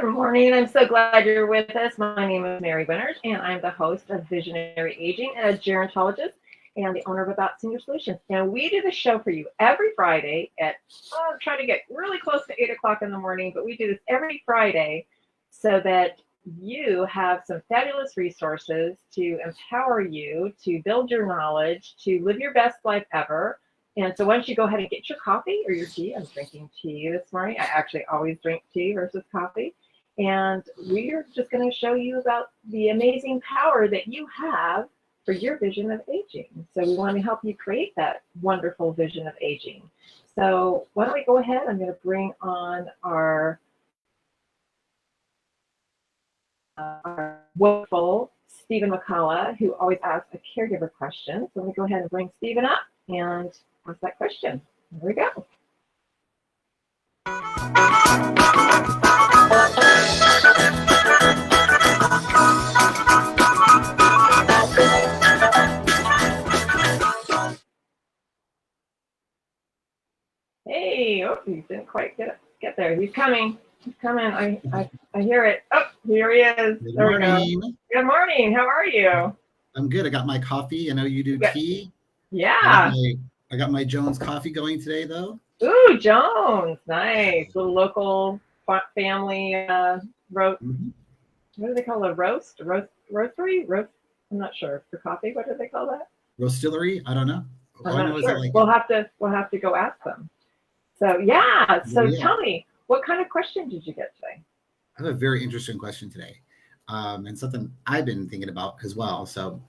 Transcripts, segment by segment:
Good morning. I'm so glad you're with us. My name is Mary Winters, and I'm the host of Visionary Aging and a gerontologist and the owner of About Senior Solutions. And we do the show for you every Friday at, try to get really close to 8 o'clock in the morning, but we do this every Friday so that you have some fabulous resources to empower you to build your knowledge, to live your best life ever. And so once you go ahead and get your coffee or your tea, I'm drinking tea this morning. I actually always drink tea versus coffee. And we're just going to show you about the amazing power that you have for your vision of aging. So we want to help you create that wonderful vision of aging. So why don't we go ahead? I'm going to bring on our wonderful Stephen McCullough, who always asks a caregiver question. So let me go ahead and bring Stephen up and ask that question. Here we go. Hey, oh, he didn't quite get there. He's coming. He's coming. I hear it. Oh, here he is. Good there morning. We go. Good morning. How are you? I'm good. I got my coffee. I know you do tea. Yeah. I got my Jones coffee going today, though. Ooh, Jones. Nice. Little local family roast. Mm-hmm. What do they call a roast? Roastery? Roast? I'm not sure. For coffee, what do they call that? Roastillery? I don't know. I'm not sure. We'll have to go ask them. So yeah. So tell me, what kind of question did you get today? I have a very interesting question today, and something I've been thinking about as well. So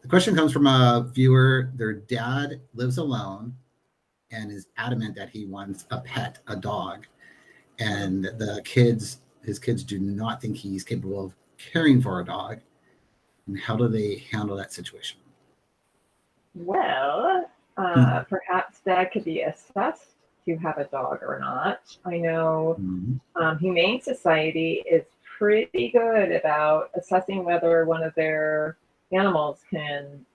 the question comes from a viewer. Their dad lives alone and is adamant that he wants a pet, a dog, and his kids do not think he's capable of caring for a dog. And how do they handle that situation? Well, perhaps that could be assessed to have a dog or not. I know Humane Society is pretty good about assessing whether one of their animals can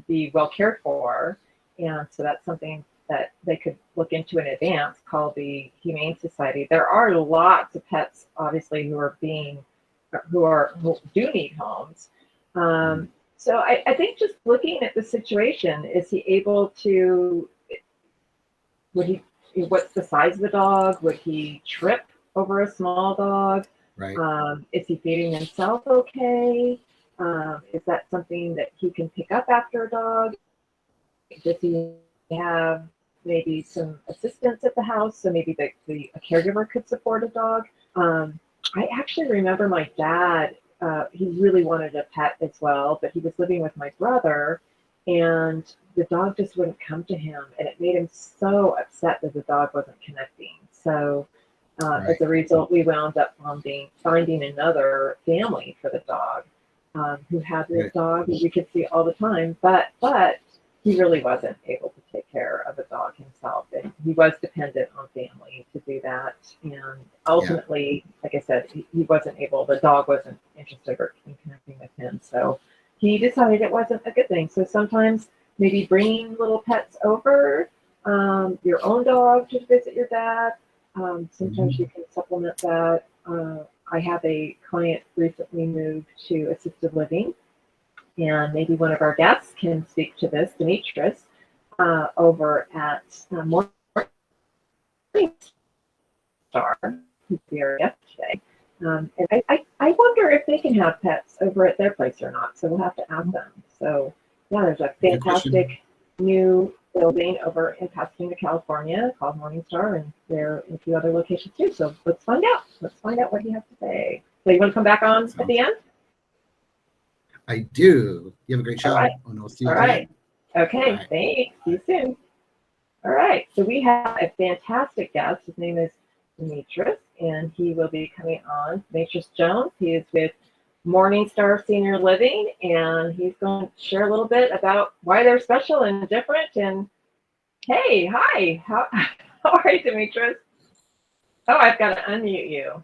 be well cared for. And so that's something that they could look into in advance, called the Humane Society. There are lots of pets, obviously, who do need homes. So I think just looking at the situation, is he able to, what's the size of the dog? Would he trip over a small dog? Right. Is he feeding himself okay? Is that something that he can pick up after a dog? Does he have maybe some assistance at the house? So maybe a caregiver could support a dog. I actually remember my dad, he really wanted a pet as well, but he was living with my brother, and the dog just wouldn't come to him, and it made him so upset that the dog wasn't connecting. So as a result, we wound up finding another family for the dog, who had this dog that we could see all the time, but he really wasn't able to take care of a dog himself, and he was dependent on family to do that. And ultimately, like I said, the dog wasn't interested in connecting with him. So he decided it wasn't a good thing. So sometimes maybe bringing little pets over, your own dog to visit your dad. Sometimes you can supplement that. I have a client recently moved to assisted living, and maybe one of our guests can speak to this, Dimetris, over at Morningstar, who's here yesterday. And I wonder if they can have pets over at their place or not. So we'll have to ask them. So yeah, there's a fantastic new building over in Pasadena, California, called Morningstar, and they're in a few other locations too. So let's find out. Let's find out what he has to say. So you want to come back on at the end? I do. You have a great show. All right. All right. Okay. Right. Thanks. See you soon. All right. So we have a fantastic guest. His name is Dimetris, and he will be coming on. Dimetris Jones. He is with Morningstar Senior Living, and he's going to share a little bit about why they're special and different. And hey, hi. How are you, Dimetris? Oh, I've got to unmute you.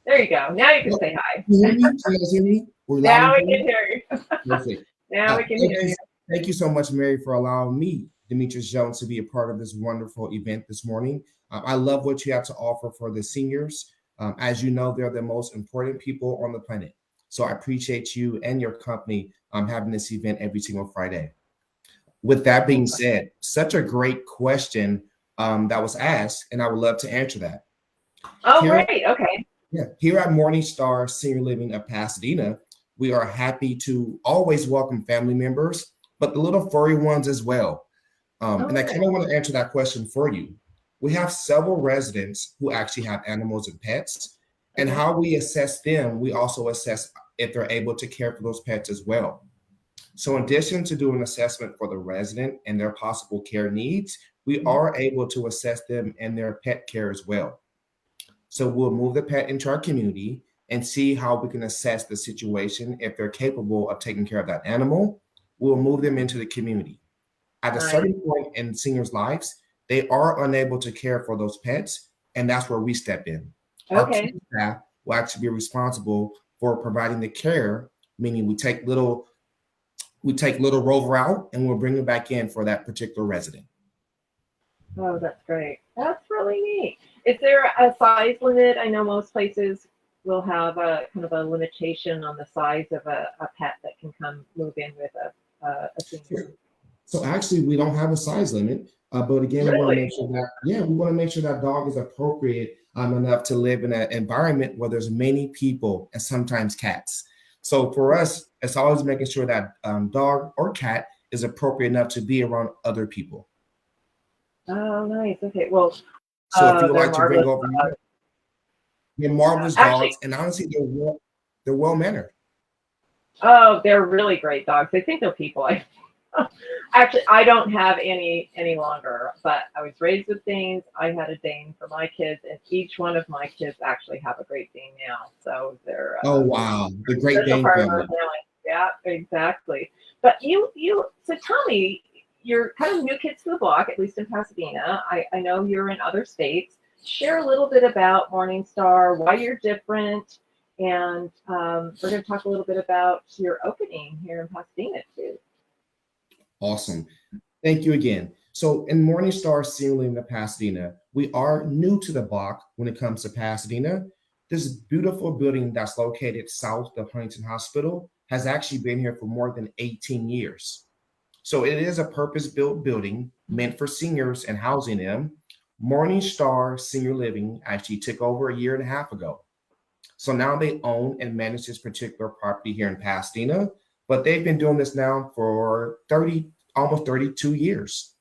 There you go. Now you can say hi. Can you guys hear me? Now we can hear you. Perfect. Now we can hear you. Thank you so much, Mary, for allowing me, Dimetris Jones, to be a part of this wonderful event this morning. I love what you have to offer for the seniors. As you know, they're the most important people on the planet. So I appreciate you and your company having this event every single Friday. With that being said, such a great question that was asked, and I would love to answer that. Oh, Here, great. Okay. yeah, here at Morningstar Senior Living of Pasadena, we are happy to always welcome family members, but the little furry ones as well. And I kind of want to answer that question for you. We have several residents who actually have animals and pets, and how we assess them, we also assess if they're able to care for those pets as well. So in addition to doing an assessment for the resident and their possible care needs, we are able to assess them and their pet care as well. So we'll move the pet into our community and see how we can assess the situation. If they're capable of taking care of that animal, we'll move them into the community. At a certain point in seniors' lives, they are unable to care for those pets, and that's where we step in. Our key staff will actually be responsible for providing the care, meaning we take little Rover out and we'll bring him back in for that particular resident. Oh, that's great. That's really neat. Is there a size limit? I know most places will have a kind of a limitation on the size of a pet that can come move in with a senior. So actually, we don't have a size limit, but again, we want to make sure that we want to make sure that dog is appropriate enough to live in an environment where there's many people and sometimes cats. So for us, it's always making sure that dog or cat is appropriate enough to be around other people. Oh, nice. Okay. Well, so if you would like to bring over your marvelous dogs, and honestly, they're well mannered. Oh, they're really great dogs. I think they're people. Actually, I don't have any longer, but I was raised with Danes. I had a Dane for my kids, and each one of my kids actually have a Great Dane now. So they're oh wow, the Great Dane family. Yeah, exactly. But so tell me, you're kind of new kids to the block, at least in Pasadena. I know you're in other states. Share a little bit about Morningstar, why you're different, and we're going to talk a little bit about your opening here in Pasadena too. Awesome. Thank you again. So in Morningstar Senior Living of Pasadena, we are new to the block when it comes to Pasadena. This beautiful building that's located south of Huntington Hospital has actually been here for more than 18 years. So it is a purpose-built building meant for seniors and housing them. Morningstar Senior Living actually took over a year and a half ago. So now they own and manage this particular property here in Pasadena, but they've been doing this now for almost 32 years.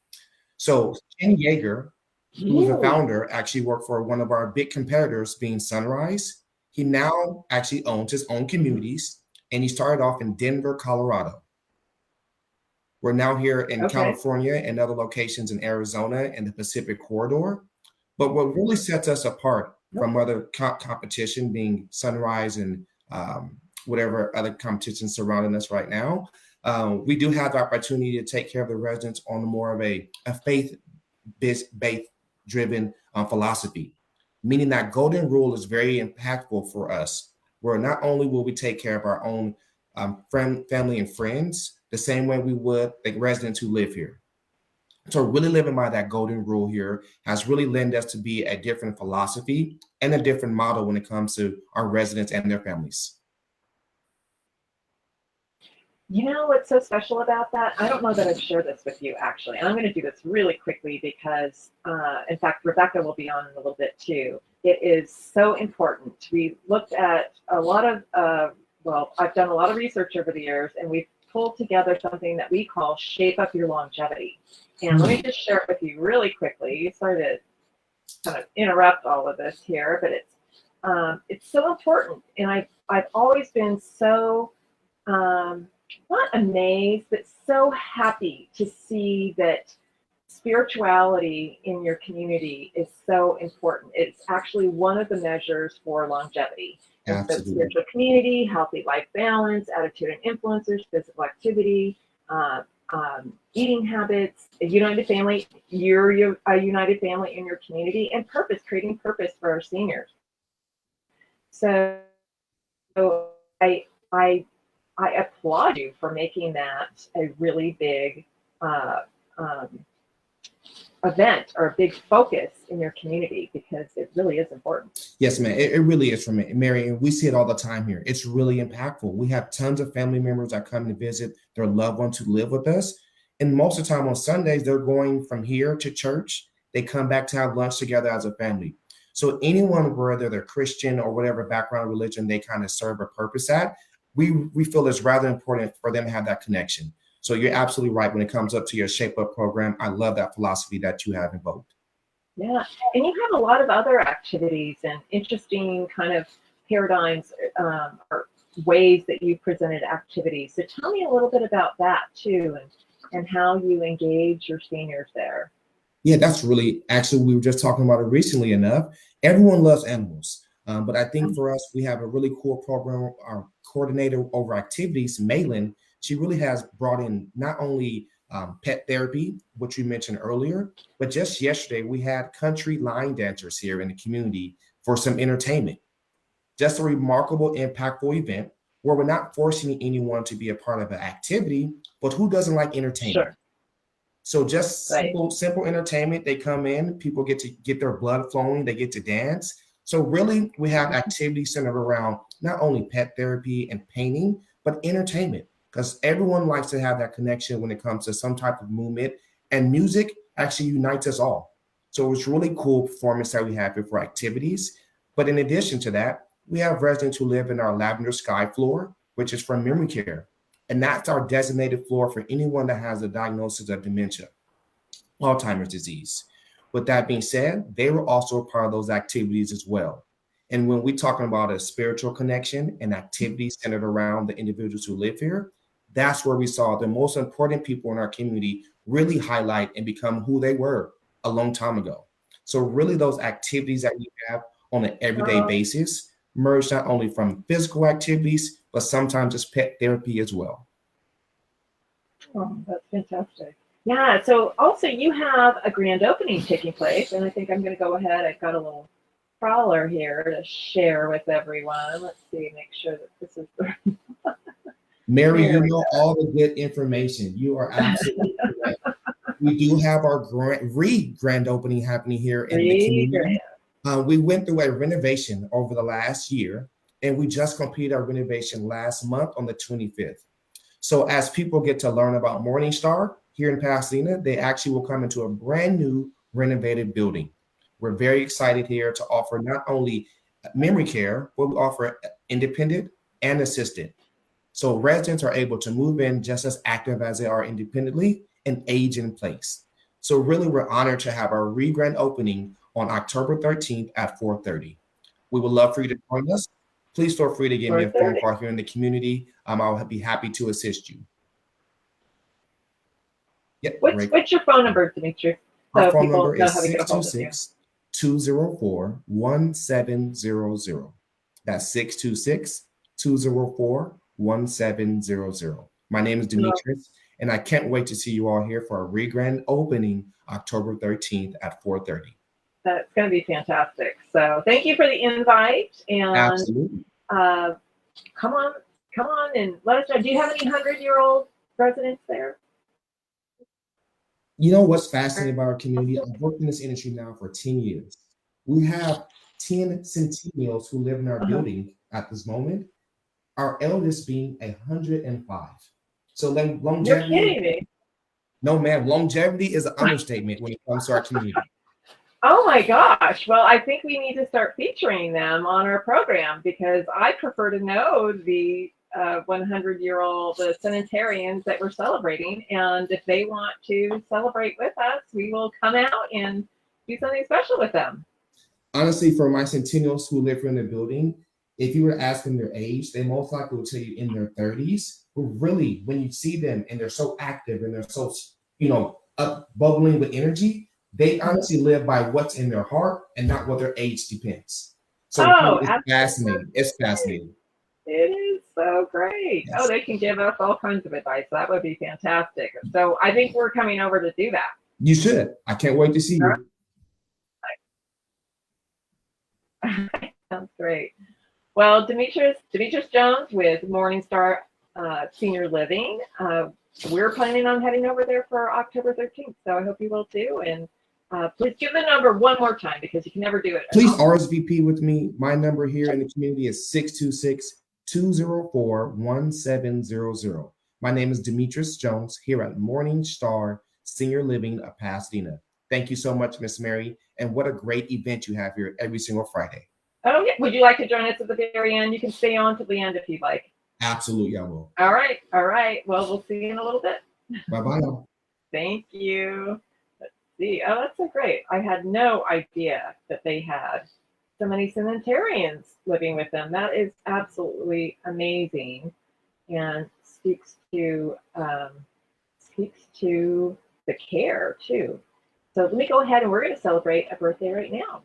So Ken Yeager, who's the founder, actually worked for one of our big competitors, being Sunrise. He now actually owns his own communities, and he started off in Denver, Colorado. We're now here in California and other locations in Arizona and the Pacific Corridor. But what really sets us apart from other competition, being Sunrise and whatever other competition surrounding us right now, we do have the opportunity to take care of the residents on more of a faith-based driven philosophy, meaning that golden rule is very impactful for us, where not only will we take care of our own family and friends the same way we would the residents who live here. So really living by that golden rule here has really led us to be a different philosophy and a different model when it comes to our residents and their families. You know what's so special about that? I don't know that I've shared this with you, actually. And I'm going to do this really quickly because, in fact, Rebecca will be on in a little bit too. It is so important. We looked at a lot of, I've done a lot of research over the years, and we've pulled together something that we call Shape Up Your Longevity. And let me just share it with you really quickly. Sorry to kind of interrupt all of this here, but it's so important. And I've always been so, not amazed, but so happy to see that spirituality in your community is so important. It's actually one of the measures for longevity. And so spiritual community, healthy life balance, attitude and influencers, physical activity, eating habits, a united family, you're a united family in your community, and purpose, creating purpose for our seniors. So I applaud you for making that a really big event or a big focus in your community, because it really is important. Yes, man. It really is for me, Mary. And we see it all the time here. It's really impactful. We have tons of family members that come to visit their loved ones who live with us. And most of the time on Sundays, they're going from here to church. They come back to have lunch together as a family. So anyone, whether they're Christian or whatever background religion they kind of serve a purpose at, we feel it's rather important for them to have that connection. So you're absolutely right when it comes up to your Shape Up program. I love that philosophy that you have invoked. Yeah, and you have a lot of other activities and interesting kind of paradigms or ways that you presented activities. So tell me a little bit about that too, and how you engage your seniors there. Yeah, that's really, actually, we were just talking about it recently enough. Everyone loves animals. But I think for us, we have a really cool program. Our coordinator over activities, Malin, she really has brought in not only pet therapy, which we mentioned earlier, but just yesterday, we had country line dancers here in the community for some entertainment. Just a remarkable, impactful event where we're not forcing anyone to be a part of an activity, but who doesn't like entertainment? Sure. So just Right. simple entertainment. They come in, people get to get their blood flowing, they get to dance. So really, we have activities centered around not only pet therapy and painting, but entertainment, because everyone likes to have that connection when it comes to some type of movement, and music actually unites us all. So it's really cool performance that we have here for activities. But in addition to that, we have residents who live in our Lavender Sky floor, which is for memory care. And that's our designated floor for anyone that has a diagnosis of dementia, Alzheimer's disease. With that being said, they were also a part of those activities as well. And when we're talking about a spiritual connection and activities centered around the individuals who live here, that's where we saw the most important people in our community really highlight and become who they were a long time ago. So really those activities that we have on an everyday basis merge not only from physical activities, but sometimes it's pet therapy as well. Oh, that's fantastic. Yeah, so also you have a grand opening taking place, and I think I'm going to go ahead. I've got a little crawler here to share with everyone. Let's see, make sure that this is the Mary, you know all the good information. You are absolutely correct. We do have our grand opening happening here in the community. We went through a renovation over the last year, and we just completed our renovation last month on the 25th. So as people get to learn about Morningstar here in Pasadena, they actually will come into a brand new renovated building. We're very excited here to offer not only memory care, but we offer independent and assisted. So residents are able to move in just as active as they are independently and age in place. So really, we're honored to have our re-grand opening on October 13th at 4:30. We would love for you to join us. Please feel free to give me a phone call here in the community. I'll be happy to assist you. Yep. What's your phone number, Dimetris? Our phone number is 626-204-1700. That's 626-204-1700. My name is Dimetris, and I can't wait to see you all here for our re-grand opening October 13th at 4:30. That's going to be fantastic. So thank you for the invite, and absolutely. Come on and let us know. Do you have any 100-year-old residents there? You know what's fascinating about our community? I've worked in this industry now for 10 years. We have 10 centennials who live in our building at this moment, our eldest being 105. So longevity. You're kidding me. No, ma'am. Longevity is an understatement when it comes to our community. Oh my gosh. Well, I think we need to start featuring them on our program, because I prefer to know the 100-year-old centenarians that we're celebrating. And if they want to celebrate with us, we will come out and do something special with them. Honestly, for my centennials who live in the building, if you were to ask them their age, they most likely will tell you in their 30s. But really, when you see them and they're so active and they're so, up bubbling with energy, they honestly live by what's in their heart and not what their age depends. So it's fascinating. It's fascinating. It is so great. Yes. Oh, they can give us all kinds of advice. That would be fantastic. So I think we're coming over to do that. You should. I can't wait to see you. Sounds great. Well, Dimetris Jones with Morningstar Senior Living. We're planning on heading over there for October 13th. So I hope you will too. And Please give the number one more time because you can never do it. Please RSVP with me. My number here in the community is 626-204-1700. My name is Dimetris Jones here at Morning Star Senior Living of Pasadena. Thank you so much, Miss Mary. And what a great event you have here every single Friday. Oh, yeah. Would you like to join us at the very end? You can stay on to the end if you'd like. Absolutely, I will. All right. All right. Well, we'll see you in a little bit. Bye-bye now. Thank you. Let's see. Oh, that's so great. I had no idea that they had so many cemeterians living with them. That is absolutely amazing and speaks to the care too. So let me go ahead and we're going to celebrate a birthday right now.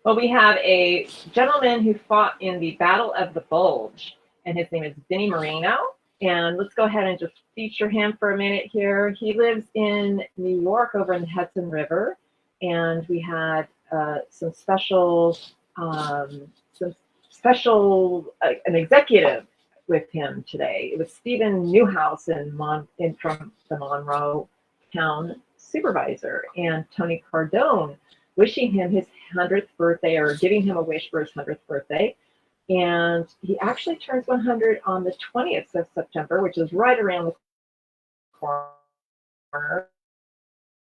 Well, we have a gentleman who fought in the Battle of the Bulge, and his name is Vinnie Moreno. And let's go ahead and just feature him for a minute here. He lives in New York over in the Hudson River, and we had an executive with him today. It was Stephen Newhouse from the Monroe Town Supervisor, and Tony Cardone wishing him his 100th birthday, or giving him a wish for his 100th birthday. And he actually turns 100 on the 20th of September, which is right around the corner.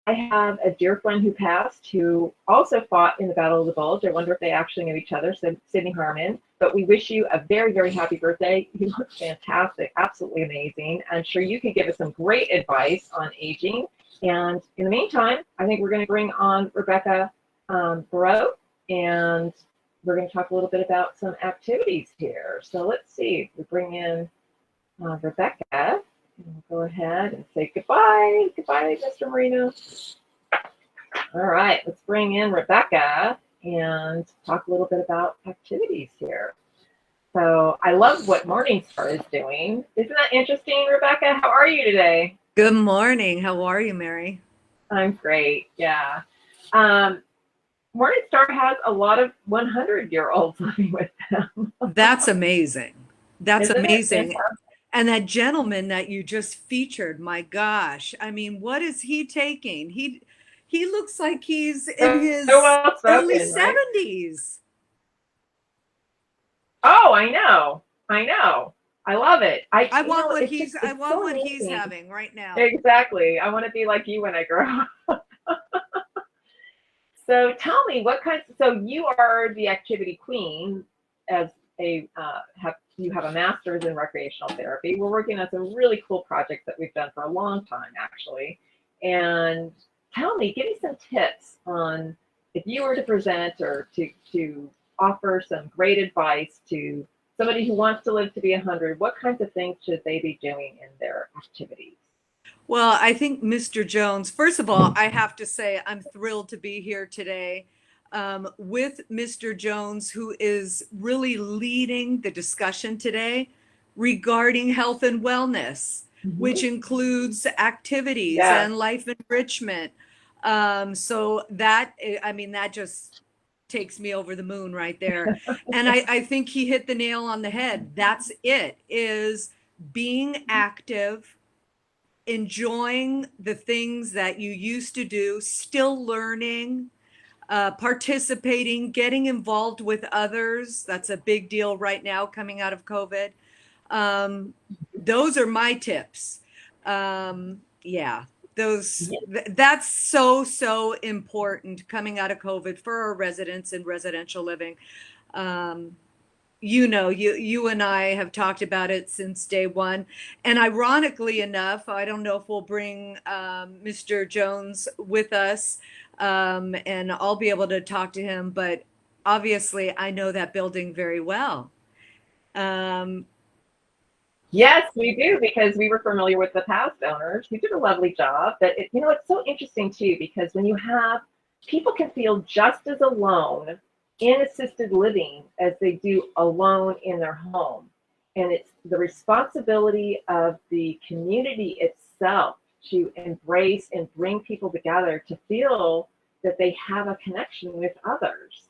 I have a dear friend who passed who also fought in the Battle of the Bulge. I wonder if they actually knew each other, Sydney Harmon. But we wish you a very, very happy birthday. You look fantastic, absolutely amazing. I'm sure you could give us some great advice on aging. And in the meantime, I think we're going to bring on Rebecca Barreau, and we're going to talk a little bit about some activities here. So let's see. We bring in Rebecca. We'll go ahead and say goodbye. Goodbye, Mr. Marino. All right, let's bring in Rebecca and talk a little bit about activities here. So I love what Morningstar is doing. Isn't that interesting, Rebecca? How are you today? Good morning. How are you, Mary? I'm great. Yeah. Morningstar has a lot of 100-year-olds living with them. That's amazing. That's Isn't it amazing. fantastic? And that gentleman that you just featured, my gosh. I mean, what is he taking? He looks like he's in his So well early spoken, right? 70s. Oh, I know. I love it. I want what he's amazing. having right now. Exactly. I want to be like you when I grow up. So tell me so you are the activity queen as you have a master's in recreational therapy. We're working on some really cool projects that we've done for a long time, actually. And give me some tips on if you were to present or to offer some great advice to somebody who wants to live to be 100, what kinds of things should they be doing in their activities? Well, I think Mr. Jones, first of all, I have to say I'm thrilled to be here today with Mr. Jones, who is really leading the discussion today regarding health and wellness, which includes activities and life enrichment. So that just takes me over the moon right there. And I think he hit the nail on the head. That's it, is being active, enjoying the things that you used to do, still learning, participating, getting involved with others. That's a big deal right now coming out of COVID. Those are my tips. That's so important coming out of COVID for our residents in residential living. You and I have talked about it since day one. And ironically enough, I don't know if we'll bring Mr. Jones with us and I'll be able to talk to him, but obviously I know that building very well. Yes, we do, because we were familiar with the past owners who did a lovely job. But it's so interesting too, because when you have people can feel just as alone in assisted living as they do alone in their home. And it's the responsibility of the community itself to embrace and bring people together to feel that they have a connection with others.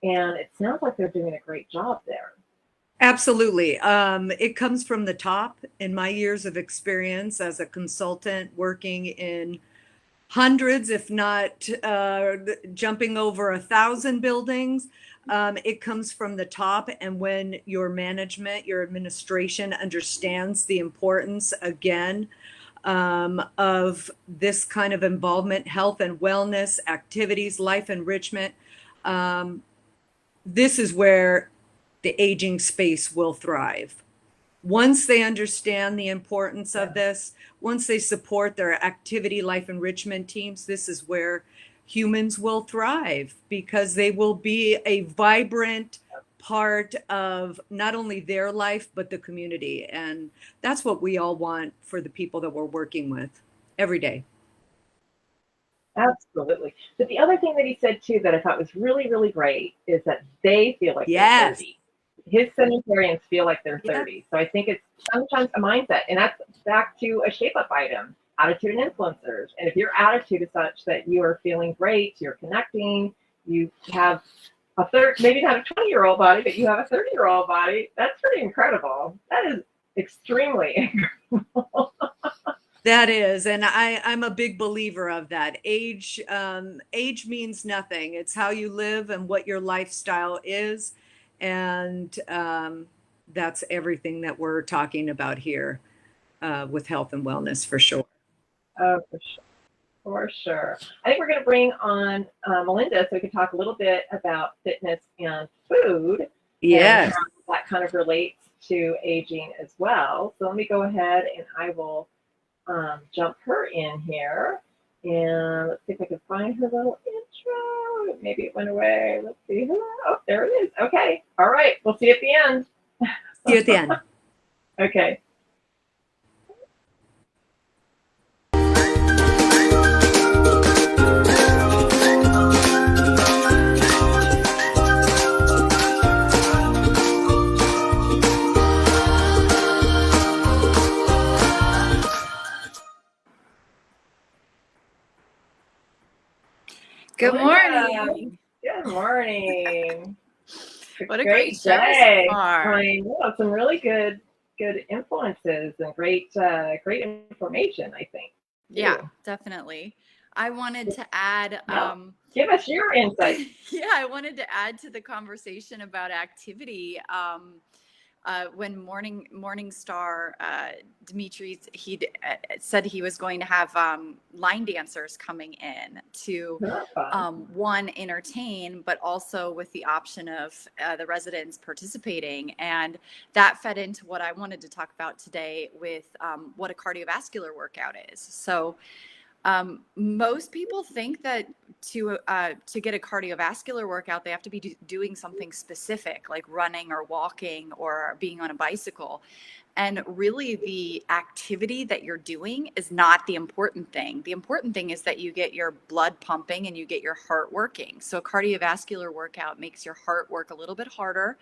And it sounds like they're doing a great job there. Absolutely. It comes from the top. In my years of experience as a consultant working in hundreds, if not jumping over 1,000 buildings, it comes from the top. And when your management, your administration understands the importance, again, of this kind of involvement, health and wellness activities, life enrichment, this is where the aging space will thrive. Once they understand the importance of this, once they support their activity life enrichment teams, this is where humans will thrive, because they will be a vibrant part of not only their life, but the community. And that's what we all want for the people that we're working with every day. Absolutely. But the other thing that he said too that I thought was really, really great is that they feel like they're Yes. 30. His sanitarians feel like they're 30. So I think it's sometimes a mindset. And that's back to a shape up item, attitude and influencers. And if your attitude is such that you are feeling great, you're connecting, you have maybe not a 20-year-old body, but you have a 30-year-old body, that's pretty incredible. That is extremely incredible. That is, and I'm a big believer of that. Age means nothing. It's how you live and what your lifestyle is, and that's everything that we're talking about here with health and wellness, for sure. Oh, for sure. For sure. I think we're going to bring on Melinda so we can talk a little bit about fitness and food. Yes. And how that kind of relates to aging as well. So let me go ahead and I will jump her in here. And let's see if I can find her little intro. Maybe it went away. Let's see. Oh, there it is. Okay. All right. We'll see you at the end. See you at the end. Okay. Good morning. Good morning. What a great show day. so far. I know, some really good influences and great information, I think. Yeah, definitely. I wanted to add Give us your insight. I wanted to add to the conversation about activity. When Morningstar Dimetris, he said he was going to have line dancers coming in to one, entertain, but also with the option of the residents participating. And that fed into what I wanted to talk about today with what a cardiovascular workout is. So most people think that to get a cardiovascular workout, they have to be doing something specific, like running or walking or being on a bicycle. And really, the activity that you're doing is not the important thing. The important thing is that you get your blood pumping and you get your heart working. So a cardiovascular workout makes your heart work a little bit harder.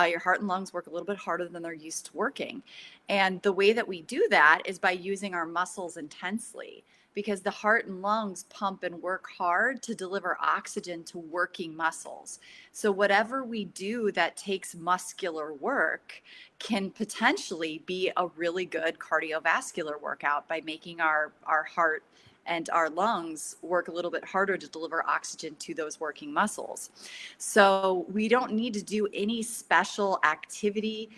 Your heart and lungs work a little bit harder than they're used to working. And the way that we do that is by using our muscles intensely, because the heart and lungs pump and work hard to deliver oxygen to working muscles. So whatever we do that takes muscular work can potentially be a really good cardiovascular workout by making our heart and our lungs work a little bit harder to deliver oxygen to those working muscles. So we don't need to do any special activity.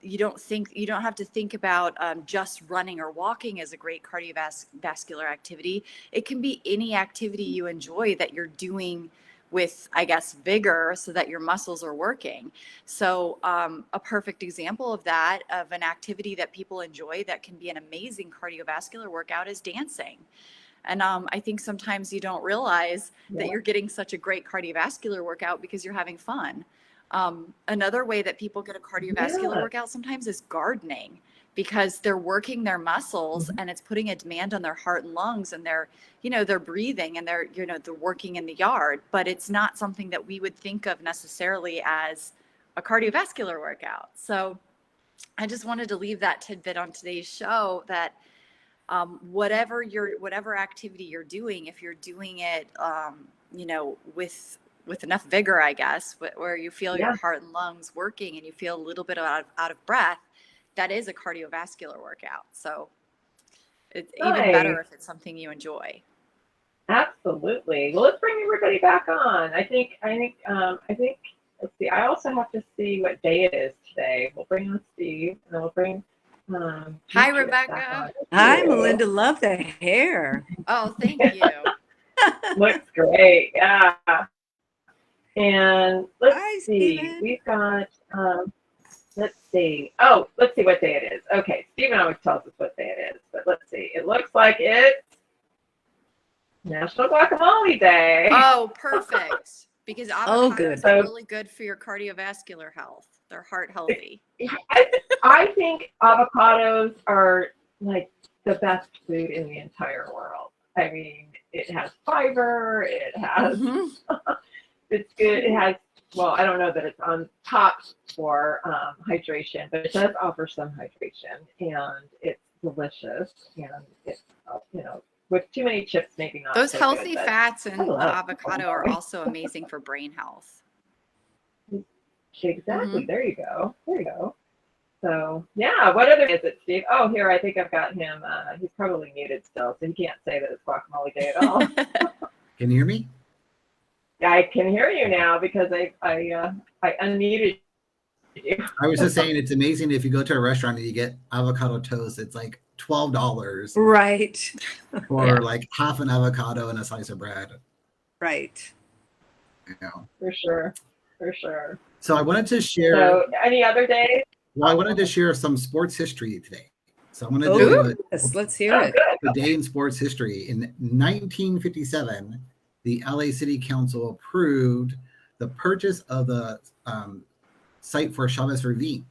You don't have to think about just running or walking as a great cardiovascular activity. It can be any activity you enjoy that you're doing with, I guess, vigor so that your muscles are working. So a perfect example of that, of an activity that people enjoy that can be an amazing cardiovascular workout, is dancing. And I think sometimes you don't realize that you're getting such a great cardiovascular workout because you're having fun. Another way that people get a cardiovascular workout sometimes is gardening. because they're working their muscles and it's putting a demand on their heart and lungs, and they're breathing and they're working in the yard, but it's not something that we would think of necessarily as a cardiovascular workout. So I just wanted to leave that tidbit on today's show that whatever activity you're doing, if you're doing it, with enough vigor, I guess, where you feel your heart and lungs working and you feel a little bit out of breath, that is a cardiovascular workout. So it's even better if it's something you enjoy. Absolutely. Well, let's bring everybody back on. I think. Let's see. I also have to see what day it is today. We'll bring on Steve, and then we'll bring. Hi, Rebecca. Hi, Melinda. Love the hair. Oh, thank you. Looks great. Yeah. And let's see. Steven. We've got. Let's see. Oh, let's see what day it is. Okay, Stephen always tells us what day it is, but let's see. It looks like it's National Guacamole Day. Oh, perfect. Because avocados good. are really good for your cardiovascular health. They're heart healthy. I think avocados are like the best food in the entire world. I mean, it has fiber. It has. It's good. It has. Well, I don't know that it's on top for hydration, but it does offer some hydration, and it's delicious. And it's with too many chips, maybe not. Those so healthy good, fats in avocado are also amazing for brain health. Exactly. There you go. So yeah, what other is it, Steve? Oh, here, I think I've got him. He's probably muted still, so he can't say that it's guacamole day at all. Can you hear me? I can hear you now because I unmuted you. I was just saying, it's amazing if you go to a restaurant and you get avocado toast, it's like $12 Right. for like half an avocado and a slice of bread. Right. For sure. So I wanted to share. So any other days? Well, I wanted to share some sports history today. So I'm going to do Let's hear it. a day in sports history. In 1957, the LA City Council approved the purchase of the site for Chavez Ravine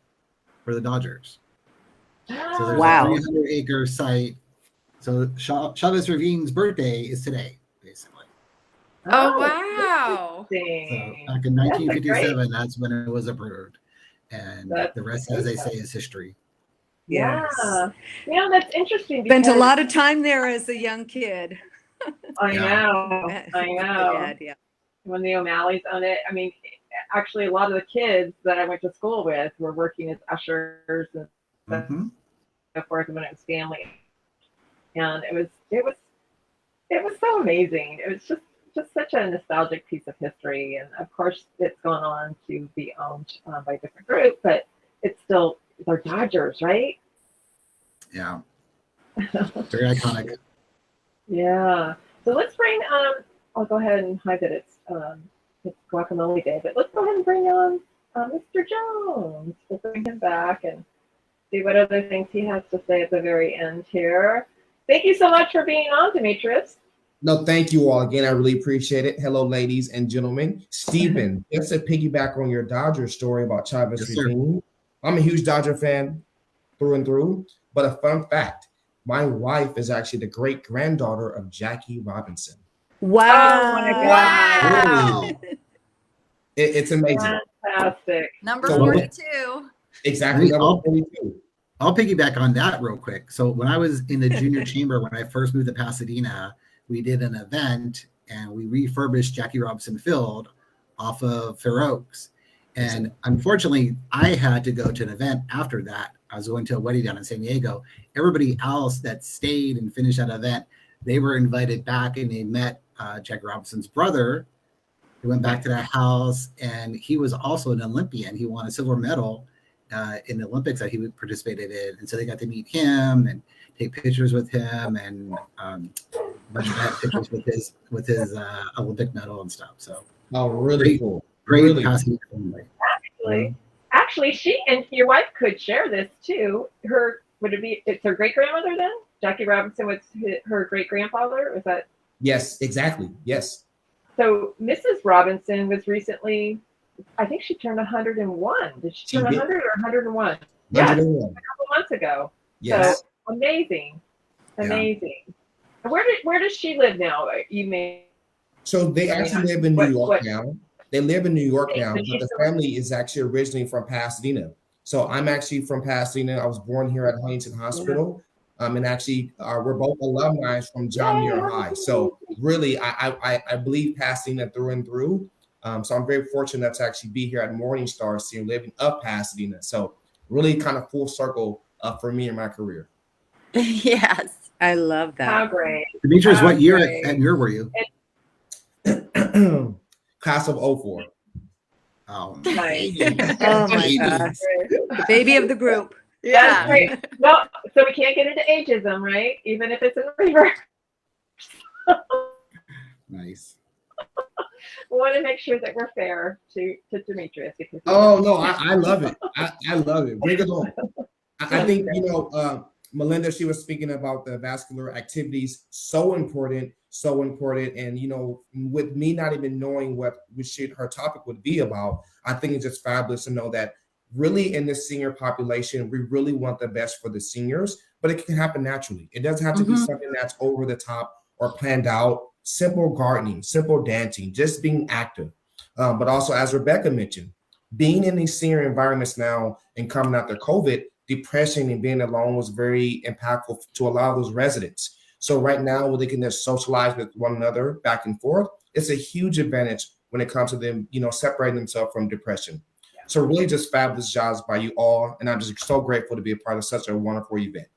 for the Dodgers. So there's a 300-acre site. So Chavez Ravine's birthday is today, basically. Oh, wow. So back in 1957, that's when it was approved. And the rest, as they say, is history. Yeah. That's interesting. Spent a lot of time there as a young kid. I know. Yeah. When the O'Malleys owned it, I mean, actually, a lot of the kids that I went to school with were working as ushers and so forth when it was family, and it was so amazing. It was just such a nostalgic piece of history, and of course, it's gone on to be owned by a different group, but it's our Dodgers, right? Yeah. Very iconic. Yeah. So let's bring I'll go ahead and hide that it's guacamole day, but let's go ahead and bring on Mr. Jones. We'll bring him back and see what other things he has to say at the very end here. Thank you so much for being on, Dimetris. No, thank you all again. I really appreciate it. Hello, ladies and gentlemen. Stephen, just to piggyback on your Dodger story about Chavez Ravine. I'm a huge Dodger fan through and through, but a fun fact, my wife is actually the great-granddaughter of Jackie Robinson. Wow. Oh my God. Wow. It's amazing. Fantastic. Number 42. Exactly. Number 42. I'll piggyback on that real quick. So when I was in the junior chamber, when I first moved to Pasadena, we did an event and we refurbished Jackie Robinson Field off of Fair Oaks. And unfortunately, I had to go to an event after that. I was going to a wedding down in San Diego. Everybody else that stayed and finished that event, they were invited back and they met Jackie Robinson's brother. He went back to that house, and he was also an Olympian. He won a silver medal in the Olympics that he participated in. And so they got to meet him and take pictures with him and pictures with his Olympic medal and stuff. So really cool. Great really Pasadena family. Actually, she and your wife could share this too. It's her great grandmother then? Jackie Robinson was her great grandfather? Was that? Yes, exactly. Yes. So Mrs. Robinson was recently, I think she turned 101. Did she turn 100 or 101? 101. A couple months ago. Yes. So amazing. Yeah. Amazing. And where does she live now? You may. So they actually live in New York What- now. They live in New York Okay, now, so but she's the still- family is actually originally from Pasadena. So I'm actually from Pasadena. I was born here at Huntington Hospital. And actually, we're both alumni from John Muir High. So really, I believe Pasadena through and through. So I'm very fortunate to actually be here at Morningstar Senior Living of Pasadena. So really kind of full circle for me in my career. Yes. I love How that. great. Dimetris, what year Okay. at Muir were you? Class of 04. Oh, Nice. Oh my 80s. gosh. The baby of the group. That's Yeah. great. Well, so we can't get into ageism, right? Even if it's in reverse. Nice. We want to make sure that we're fair to Dimetris. Because Oh no, I love it. I love it. Bring it on. I think Melinda, she was speaking about the vascular activities, so important. And with me not even knowing what her topic would be about, I think it's just fabulous to know that really in the senior population, we really want the best for the seniors, but it can happen naturally. It doesn't have to be something that's over the top or planned out. Simple gardening, simple dancing, just being active. But also, as Rebecca mentioned, being in these senior environments now and coming after COVID, depression and being alone was very impactful to a lot of those residents. So right now, where they can just socialize with one another back and forth, it's a huge advantage when it comes to them, separating themselves from depression. So really just fabulous jobs by you all. And I'm just so grateful to be a part of such a wonderful event.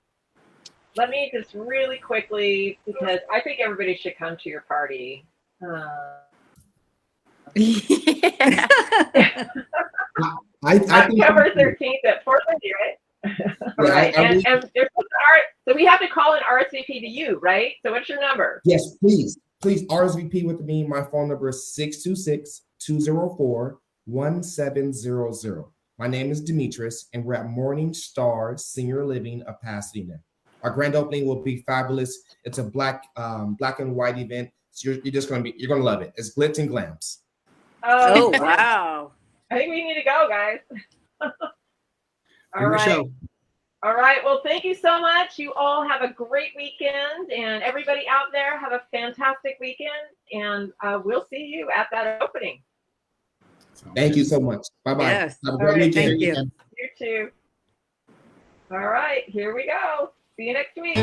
Let me just really quickly, because I think everybody should come to your party. Yeah. I think October 13th at 4:30, right? All Yeah, right. I And believe- there's so we have to call an RSVP to you, right? So what's your number? Yes, please RSVP with me. My phone number is 626-204-1700. My name is Dimetris, and we're at Morningstar Senior Living of Pasadena. Our grand opening will be fabulous. It's a black and white event. So you're gonna love it. It's glitz and glams. Oh, wow. I think we need to go, guys. All Bring the right. show. All right. Well, thank you so much. You all have a great weekend, and everybody out there have a fantastic weekend. And we'll see you at that opening. Thank you so much. Bye-bye. Yes. Have a All great right, weekend. Thank you. You too. All right. Here we go. See you next week.